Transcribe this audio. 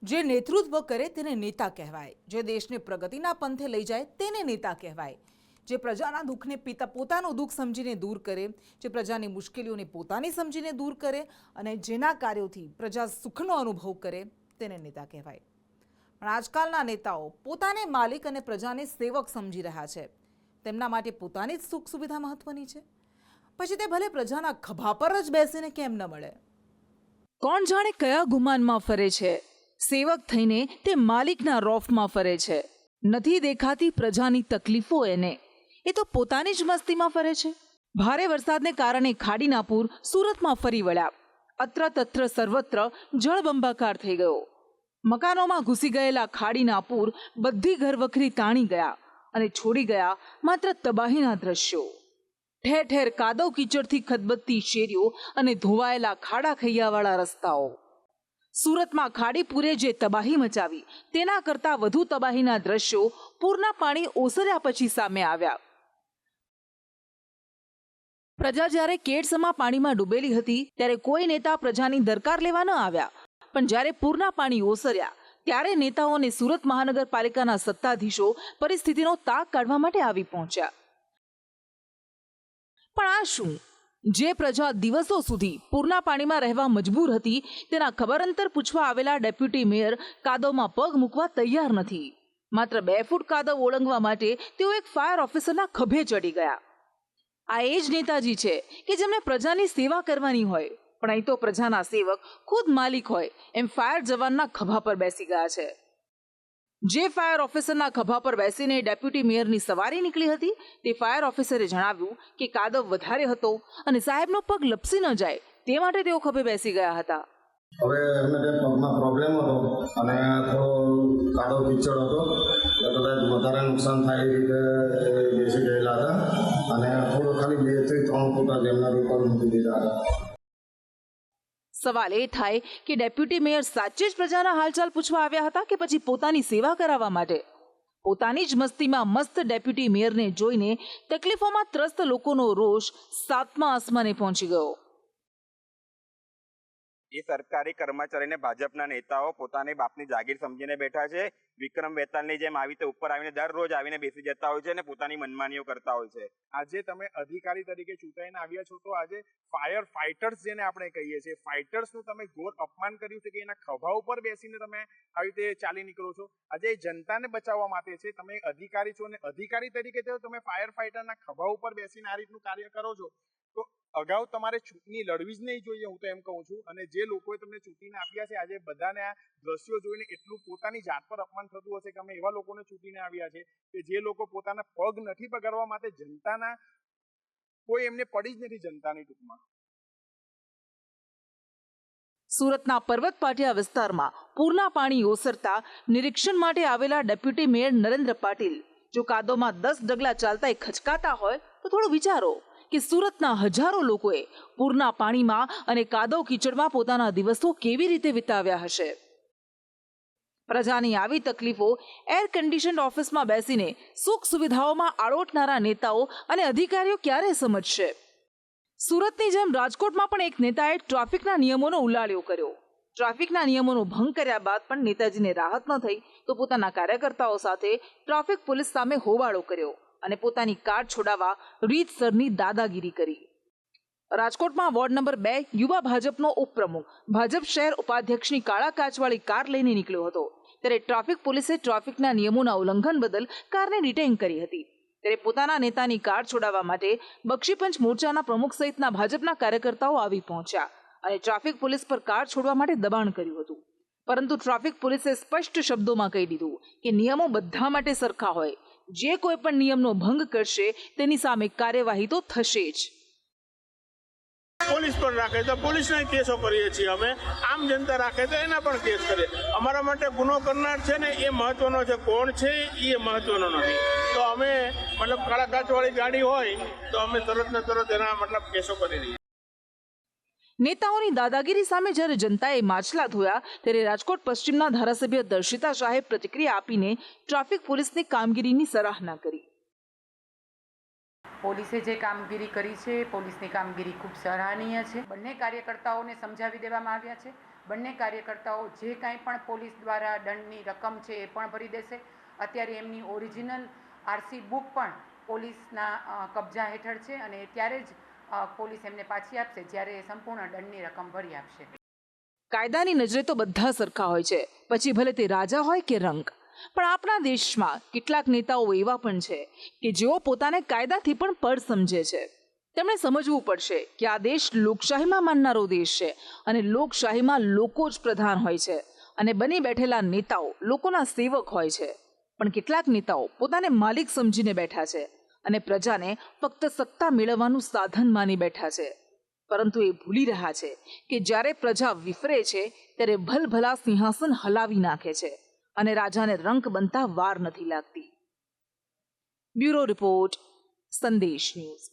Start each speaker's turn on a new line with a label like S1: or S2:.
S1: જે નેતૃત્વ કરે તેને નેતા કહેવાય, જે દેશને પ્રગતિના પંથે લઈ જાય તેને નેતા કહેવાય, જે પ્રજાના દુઃખને પોતાનું દુઃખ સમજીને દૂર કરે, જે પ્રજાની મુશ્કેલીઓને પોતાની સમજીને દૂર કરે અને જેના કાર્યોથી પ્રજા સુખનો અનુભવ કરે તેને નેતા કહેવાય. પણ આજકાલના નેતાઓ પોતાને માલિક અને પ્રજાને સેવક સમજી રહ્યા છે. તેમના માટે પોતાની જ સુખ સુવિધા મહત્વની છે, પછી તે ભલે પ્રજાના ખભા પર જ બેસીને કેમ ન મળે. કોણ જાણે કયા ગુમાનમાં ફરે છે. સેવક થઈને તે માલિકના રોફમાં ફરે છે. નથી દેખાતી પ્રજાની તકલીફો એને, એ તો પોતાની જ મસ્તીમાં ફરે છે. ભારે વરસાદને કારણે ખાડીના પૂર સુરતમાં ફરી વળ્યા. અત્ર તત્ર સર્વત્ર જળબંબાકાર થઈ ગયો. મકાનોમાં ઘૂસી ગયેલા ખાડીના પૂર બધી ઘરવખરી તાણી ગયા અને છોડી ગયા માત્ર તબાહીના દ્રશ્યો. ઠેર ઠેર કાદવ કીચડથી ખદબદતી શેરીઓ અને ધોવાયેલા ખાડા ખૈયાવાળા રસ્તાઓ. સુરતમાં ખાડીપુરે જે તબાહી મચાવી તેના કરતાં વધુ તબાહીના દ્રશ્યો પૂરના પાણી ઓસર્યા પછી સામે આવ્યા. પ્રજા જ્યારે કેડસમાં પાણીમાં ડૂબેલી હતી ત્યારે કોઈ નેતા પ્રજાની દરકાર લેવા ન આવ્યા, પણ જ્યારે પૂરના પાણી ઓસર્યા ત્યારે નેતાઓ અને સુરત મહાનગરપાલિકાના સત્તાધીશો પરિસ્થિતિનો તાગ કાઢવા માટે આવી પહોંચ્યા. પણ આ શું? જે પ્રજા દિવસો સુધી પૂરના પાણીમાં રહેવા મજબૂર હતી તેના ખબર અંતર પૂછવા આવેલા ડેપ્યુટી મેયર કાદવમાં પગ મૂકવા તૈયાર નથી. માત્ર 2 ફૂટ કાદવ ઓળંગવા માટે તેઓ એક ફાયર ઓફિસરના ખભે ચડી ગયા. આ એ જ નેતાજી છે કે જેમને પ્રજાની સેવા કરવાની હોય, પણ અહીં તો પ્રજાના સેવક ખુદ માલિક હોય એમ ફાયર જવાનના ખભા પર બેસી ગયા છે. જે ફાયર ઓફિસરના ખભા પર બેસીને ડેપ્યુટી મેયરની સવારી નીકળી હતી તે ફાયર ઓફિસરે જણાવ્યું કે કાદવ વધારે હતો અને સાહેબનો પગ લપસી ન જાય તે માટે તેઓ ખભે બેસી ગયા હતા.
S2: હવે એમને પગમાં પ્રોબ્લેમ હતો અને થોડો કાદવ કીચડ હતો એટલે કદાચ વધારે નુકસાન થાય એ રીતે બેસી ગયેલા હતા અને થોડું ખાલી 2 થી 3 ફૂટ જ એમના પગ મૂકી દીધા હતા.
S1: સવાલ એ થાય કે ડેપ્યુટી મેયર સાચે જ પ્રજાના હાલચાલ પૂછવા આવ્યા હતા કે પછી પોતાની સેવા કરાવવા માટે? પોતાની જ મસ્તીમાં મસ્ત ડેપ્યુટી મેયરને જોઈને તકલીફોમાં ત્રસ્ત લોકોનો રોષ 7મા આસમાને પહોંચી ગયો.
S3: એ સરકારી કર્મચારીને ભાજપના નેતાઓ પોતાની બાપની જાગીર સમજીને બેઠા છે. વિક્રમ બેતાલની જેમ આવી રીતે ઉપર આવીને દરરોજ આવીને બેસી જતા હોય છે અને પોતાની મનમાનીઓ કરતા હોય છે.
S4: આજે તમે અધિકારી તરીકે ચૂંટાઈને આવ્યા છો તો આજે ફાયર ફાઇટર્સ જેને આપણે કહીએ છીએ ફાઇટર્સનું તમે ઘોર અપમાન કર્યું છે કે એના ખભા ઉપર બેસીને તમે આવી રીતે ચાલી નીકળો છો. આજે જનતાને બચાવવા માટે છે, તમે અધિકારી છો અને અધિકારી તરીકે તમે ફાયર ફાઇટરના ખભા ઉપર બેસીને આ રીતનું કાર્ય કરો છો તો અગાઉ તમારે ચૂંટણી લડવી જ નહીં જોઈએ, હું તો એમ કહું છું. અને જે લોકોએ તમને ચૂંટીને આપ્યા છે આજે બધાને આ દ્રશ્યો જોઈને એટલું પોતાની જાત પર અપમાન થતું હશે કે અમે એવા લોકોને ચૂંટીને આવ્યા છે કે જે લોકો પોતાના પગ નથી બગાડવા માટે જનતાના કોઈ એમને પડી જ નથી જનતાની ટૂંકમાં.
S1: સુરતના પર્વત પાટિયા વિસ્તારમાં પૂરના પાણી ઓસરતા નિરીક્ષણ માટે આવેલા ડેપ્યુટી મેયર નરેન્દ્ર પાટીલ જો કાદવમાં 10 ડગલા ચાલતા ખચકાતા હોય તો થોડું વિચારો કે સુરતના હજારો લોકોએ પૂરના પાણીમાં અને કાદવ કીચડમાં પોતાના દિવસો કેવી રીતે વિતાવ્યા હશે. પ્રજાની આવી તકલીફો એર કન્ડિશન્ડ ઓફિસમાં બેસીને સુખ સુવિધાઓમાં આળોટનારા નેતાઓ અને અધિકારીઓ ક્યારે સમજશે? સુરતની જેમ રાજકોટમાં પણ એક નેતાએ ટ્રાફિકના નિયમોનો ઉલાળ્યો કર્યો. ટ્રાફિકના નિયમોનો ભંગ કર્યા બાદ પણ નેતાજીને રાહત ન થઈ તો પોતાના કાર્યકર્તાઓ સાથે ટ્રાફિક પોલીસ સામે હોબાળો કર્યો અને પોતાની કાર છોડાવવા રીતસરની દાદાગીરી કરી. રાજકોટમાં વોર્ડ નંબર 2 યુવા ભાજપનો ઉપપ્રમુખ ભાજપ શહેર ઉપાધ્યક્ષની કાળા કાચવાળી કાર લઈને નીકળ્યો હતો ત્યારે ટ્રાફિક પોલીસે ટ્રાફિકના નિયમોના ઉલ્લંઘન બદલ કારને ડિટેઇન કરી હતી. ત્યારે પોતાના નેતાની કાર છોડાવવા માટે બક્ષીપંચ મોરચાના પ્રમુખ સહિતના ભાજપના કાર્યકર્તાઓ આવી પહોંચ્યા અને ટ્રાફિક પોલીસ પર કાર છોડવા માટે દબાણ કર્યું હતું. પરંતુ ટ્રાફિક પોલીસે સ્પષ્ટ શબ્દોમાં કહી દીધું કે નિયમો બધા માટે સરખા હોય, જે કોઈ પણ નિયમનો ભંગ કરશે તેની સામે કાર્યવાહી તો થશે જ.
S4: પોલીસ પર રાખે તો પોલીસના કેસો કરીએ છીએ અમે, આમ જનતા રાખે તો એના પણ કેસ કરીએ. અમારા માટે ગુનો કરનાર છે ને એ મહત્વનો છે, કોણ છે એ મહત્વનો નથી. તો અમે કાળા કાચવાળી ગાડી હોય તો અમે તરત ને તરત એના કેસો કરી દઈએ.
S1: નેતાઓની દાદાગીરી સામે જ્યારે જનતાએ માછલા ધોયા ત્યારે રાજકોટ પશ્ચિમના ધારાસભ્ય દર્શિતા શાહે પ્રતિક્રિયા આપીને ટ્રાફિક પોલીસની કામગીરીની સરાહના કરી.
S5: પોલીસે જે કામગીરી કરી છે પોલીસની કામગીરી ખૂબ સરાહનીય છે. બંને કાર્યકર્તાઓને સમજાવી દેવામાં આવ્યા છે બંને કાર્યકર્તાઓ જે કાંઈ પણ પોલીસ દ્વારા દંડની રકમ છે એ પણ ભરી દેશે. અત્યારે એમની ઓરિજિનલ આરસી બુક પણ પોલીસના કબજા હેઠળ છે અને ત્યારે જ પોલીસ એમને પાછી આપશે જ્યારે એ સંપૂર્ણ દંડની રકમ ભરી આપશે.
S1: કાયદાની નજરે તો બધા સરખા હોય છે, પછી ભલે તે રાજા હોય કે રંક. પણ આપણા દેશમાં કેટલાક નેતાઓ એવા પણ છે કે જેઓ પોતાને કાયદાથી પણ પર સમજે છે. તેમણે સમજવું પડશે કે આ દેશ લોકશાહીમાં માનનારો દેશ છે અને લોકશાહીમાં લોકો જ પ્રધાન હોય છે અને બની બેઠેલા નેતાઓ લોકોના સેવક હોય છે. પણ કેટલાક નેતાઓ પોતાને માલિક સમજીને બેઠા છે અને પ્રજાને ફક્ત સત્તા મેળવવાનું સાધન માની બેઠા છે. પરંતુ એ ભૂલી રહ્યા છે કે જ્યારે પ્રજા વિફરે છે ત્યારે ભલભલા સિંહાસન હલાવી નાખે છે અને રાજાને રંક બનતા વાર નથી લાગતી. બ્યુરો રિપોર્ટ, સંદેશ ન્યૂઝ.